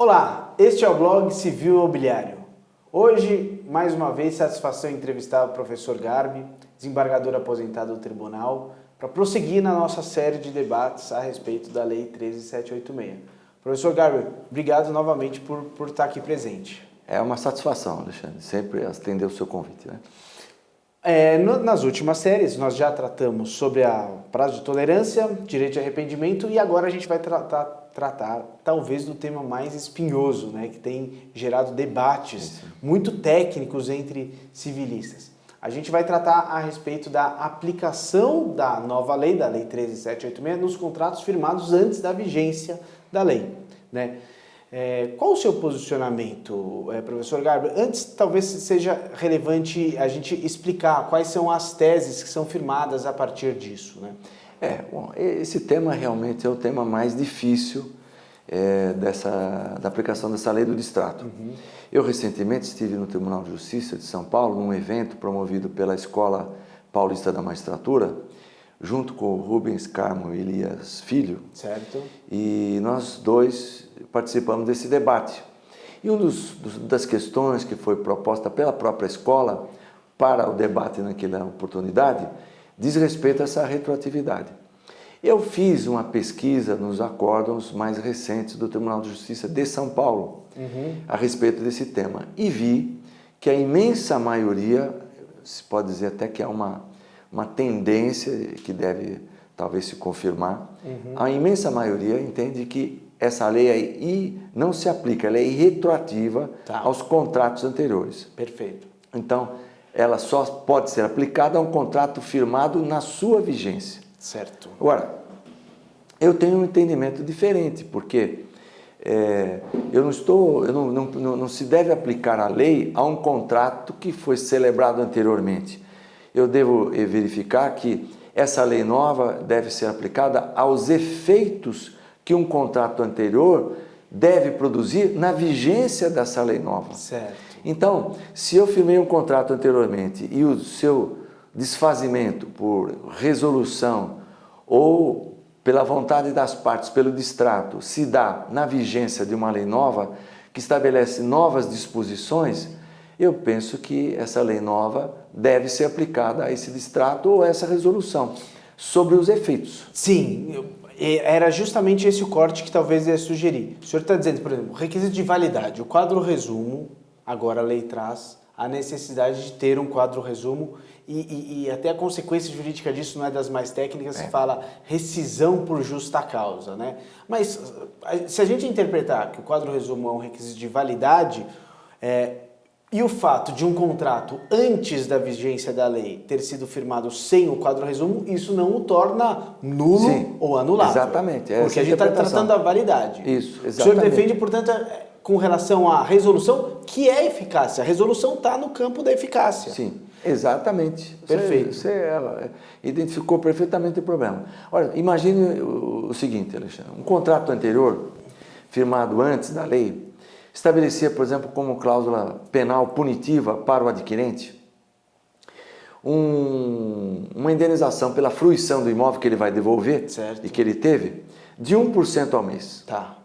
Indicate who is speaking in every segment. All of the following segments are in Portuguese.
Speaker 1: Olá, este é o blog Civil Imobiliário. Hoje, mais uma vez, satisfação em entrevistar o professor Garbi, desembargador aposentado do tribunal, para prosseguir na nossa série de debates a respeito da Lei 13.786. Professor Garbi, obrigado novamente por estar aqui presente.
Speaker 2: É uma satisfação, Alexandre, sempre atender o seu convite, né?
Speaker 1: Nas últimas séries, nós já tratamos sobre a prazo de tolerância, direito de arrependimento e agora a gente vai tratar talvez do tema mais espinhoso, né, que tem gerado debates muito técnicos entre civilistas. A gente vai tratar a respeito da aplicação da nova lei, da Lei 13.786, nos contratos firmados antes da vigência da lei, né? Qual o seu posicionamento, professor Garbi? Antes, talvez seja relevante a gente explicar quais são as teses que são firmadas a partir disso, né?
Speaker 2: Bom, esse tema realmente é o tema mais difícil da aplicação dessa lei do distrato. Eu recentemente estive no Tribunal de Justiça de São Paulo, num evento promovido pela Escola Paulista da Magistratura, junto com o Rubens Carmo Elias Filho.
Speaker 1: Certo.
Speaker 2: E nós dois participamos desse debate. E uma das questões que foi proposta pela própria escola para o debate naquela oportunidade diz respeito a essa retroatividade. Eu fiz uma pesquisa nos acórdãos mais recentes do Tribunal de Justiça de São Paulo a respeito desse tema e vi que a imensa maioria, se pode dizer até que é uma tendência que deve talvez se confirmar, a imensa maioria entende que essa lei não se aplica, ela é irretroativa aos contratos anteriores.
Speaker 1: Perfeito.
Speaker 2: Então, ela só pode ser aplicada a um contrato firmado na sua vigência.
Speaker 1: Certo.
Speaker 2: Agora, eu tenho um entendimento diferente, porque não se deve aplicar a lei a um contrato que foi celebrado anteriormente. Eu devo verificar que essa lei nova deve ser aplicada aos efeitos que um contrato anterior deve produzir na vigência dessa lei nova.
Speaker 1: Certo.
Speaker 2: Então, se eu firmei um contrato anteriormente e o seu desfazimento por resolução ou pela vontade das partes, pelo distrato, se dá na vigência de uma lei nova que estabelece novas disposições, eu penso que essa lei nova deve ser aplicada a esse distrato ou a essa resolução sobre os efeitos.
Speaker 1: Sim, era justamente esse o corte que talvez ia sugerir. O senhor está dizendo, por exemplo, requisito de validade. O quadro resumo, agora a lei traz a necessidade de ter um quadro resumo e até a consequência jurídica disso não é das mais técnicas, se fala rescisão por justa causa, né? Mas se a gente interpretar que o quadro resumo é um requisito de validade, e o fato de um contrato antes da vigência da lei ter sido firmado sem o quadro resumo, isso não o torna nulo ou anulável.
Speaker 2: Exatamente.
Speaker 1: Porque a gente está tratando da validade.
Speaker 2: Isso, exatamente.
Speaker 1: O senhor defende, portanto, com relação à resolução, que é eficácia. A resolução está no campo da eficácia.
Speaker 2: Sim, exatamente.
Speaker 1: Perfeito.
Speaker 2: Você identificou perfeitamente o problema. Olha, imagine o seguinte, Alexandre. Um contrato anterior, firmado antes da lei, estabelecia, por exemplo, como cláusula penal punitiva para o adquirente uma indenização pela fruição do imóvel que ele vai devolver e que ele teve de 1% ao mês.
Speaker 1: Tá.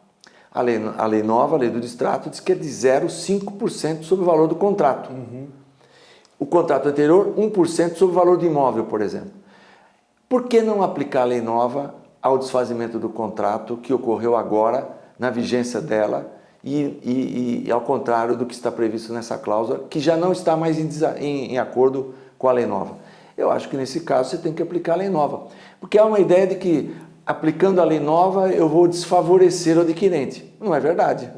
Speaker 2: A lei nova, a lei do distrato, diz que é de 0,5% sobre o valor do contrato. O contrato anterior, 1% sobre o valor do imóvel, por exemplo. Por que não aplicar a lei nova ao desfazimento do contrato que ocorreu agora, na vigência dela, e ao contrário do que está previsto nessa cláusula, que já não está mais em acordo com a lei nova? Eu acho que nesse caso você tem que aplicar a lei nova, porque há uma ideia de que aplicando a lei nova eu vou desfavorecer o adquirente. Não é verdade.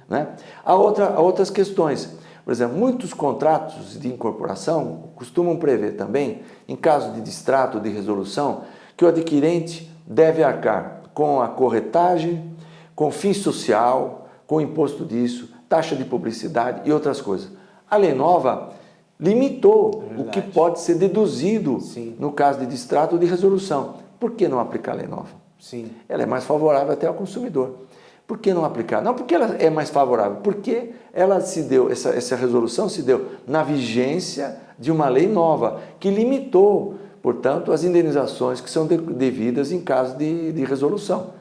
Speaker 2: Né? Há outras questões. Por exemplo, muitos contratos de incorporação costumam prever também, em caso de distrato de resolução, que o adquirente deve arcar com a corretagem, com fim social, com imposto disso, taxa de publicidade e outras coisas. A lei nova limitou o que pode ser deduzido no caso de distrato ou de resolução. Por que não aplicar a lei nova?
Speaker 1: Sim.
Speaker 2: Ela é mais favorável até ao consumidor. Por que não aplicar? Não porque ela é mais favorável, porque ela se deu, essa resolução se deu na vigência de uma lei nova, que limitou, portanto, as indenizações que são devidas em caso de resolução.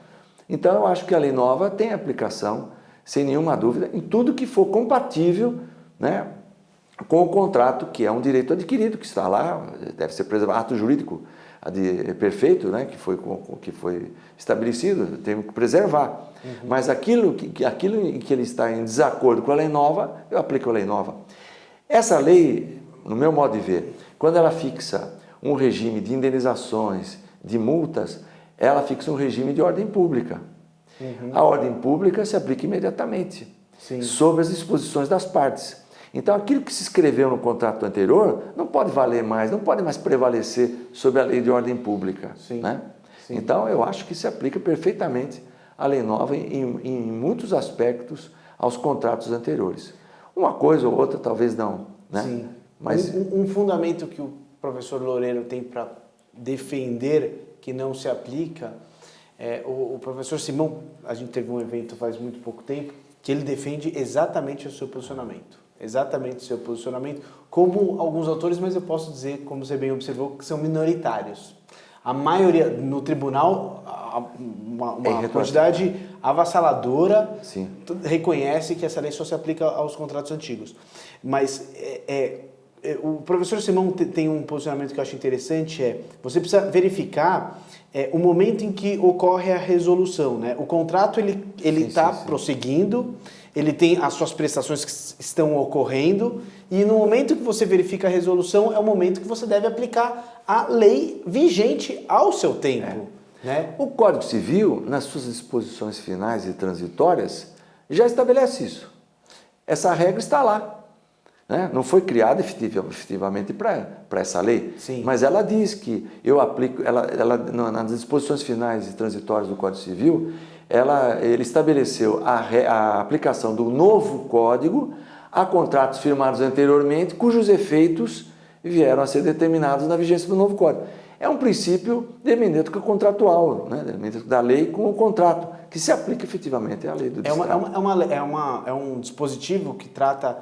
Speaker 2: Então, eu acho que a lei nova tem aplicação sem nenhuma dúvida, em tudo que for compatível, né, com o contrato, que é um direito adquirido, que está lá, deve ser preservado, ato jurídico perfeito, né, que foi estabelecido, tem que preservar. Mas aquilo em que ele está em desacordo com a lei nova, eu aplico a lei nova. Essa lei, no meu modo de ver, quando ela fixa um regime de indenizações, de multas, ela fixa um regime de ordem pública. A ordem pública se aplica imediatamente, sob as disposições das partes. Então, aquilo que se escreveu no contrato anterior não pode valer mais, não pode mais prevalecer sobre a lei de ordem pública. Né? Então, eu acho que se aplica perfeitamente a lei nova em muitos aspectos aos contratos anteriores. Uma coisa ou outra, talvez não. Né?
Speaker 1: Sim.
Speaker 2: Mas
Speaker 1: Um fundamento que o professor Loureiro tem para defender que não se aplica, o professor Simão, a gente teve um evento faz muito pouco tempo, que ele defende exatamente o seu posicionamento. Exatamente o seu posicionamento, como alguns autores, mas eu posso dizer, como você bem observou, que são minoritários. A maioria, no tribunal, uma quantidade avassaladora reconhece que essa lei só se aplica aos contratos antigos. Mas o professor Simão tem um posicionamento que eu acho interessante, você precisa verificar o momento em que ocorre a resolução. Né? O contrato ele está prosseguindo, ele tem as suas prestações que estão ocorrendo, e no momento que você verifica a resolução é o momento que você deve aplicar a lei vigente ao seu tempo. Né?
Speaker 2: O Código Civil, nas suas disposições finais e transitórias, já estabelece isso. Essa regra está lá. Né? Não foi criada efetivamente para essa lei, mas ela diz que eu aplico, nas disposições finais e transitórias do Código Civil, ele estabeleceu a aplicação do novo Código a contratos firmados anteriormente, cujos efeitos vieram a ser determinados na vigência do novo Código. É um princípio de hermenêutica contratual, né? De hermenêutica da lei com o contrato, que se aplica efetivamente à lei do distrato.
Speaker 1: É um dispositivo que trata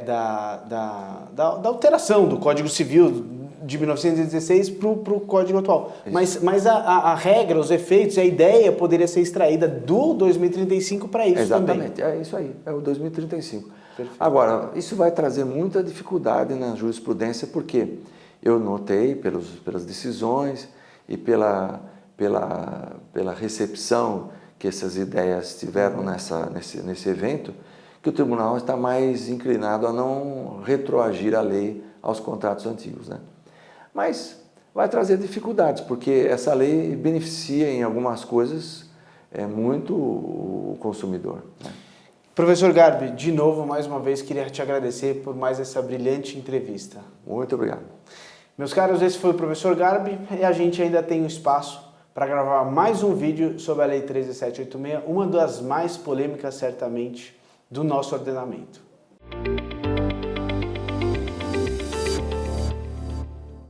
Speaker 1: da alteração do Código Civil de 1916 para o Código atual. Mas a regra, os efeitos, a ideia poderia ser extraída do 2035 para isso também.
Speaker 2: Exatamente, é isso aí, é o 2035.
Speaker 1: Perfeito.
Speaker 2: Agora, isso vai trazer muita dificuldade na jurisprudência, porque eu notei pelas decisões e pela recepção que essas ideias tiveram nesse evento, que o tribunal está mais inclinado a não retroagir a lei aos contratos antigos. Né? Mas vai trazer dificuldades, porque essa lei beneficia em algumas coisas muito o consumidor. Né?
Speaker 1: Professor Garbi, de novo, mais uma vez, queria te agradecer por mais essa brilhante entrevista.
Speaker 2: Muito obrigado.
Speaker 1: Meus caros, esse foi o professor Garbi e a gente ainda tem um espaço para gravar mais um vídeo sobre a Lei 13.786, uma das mais polêmicas, certamente, do nosso ordenamento.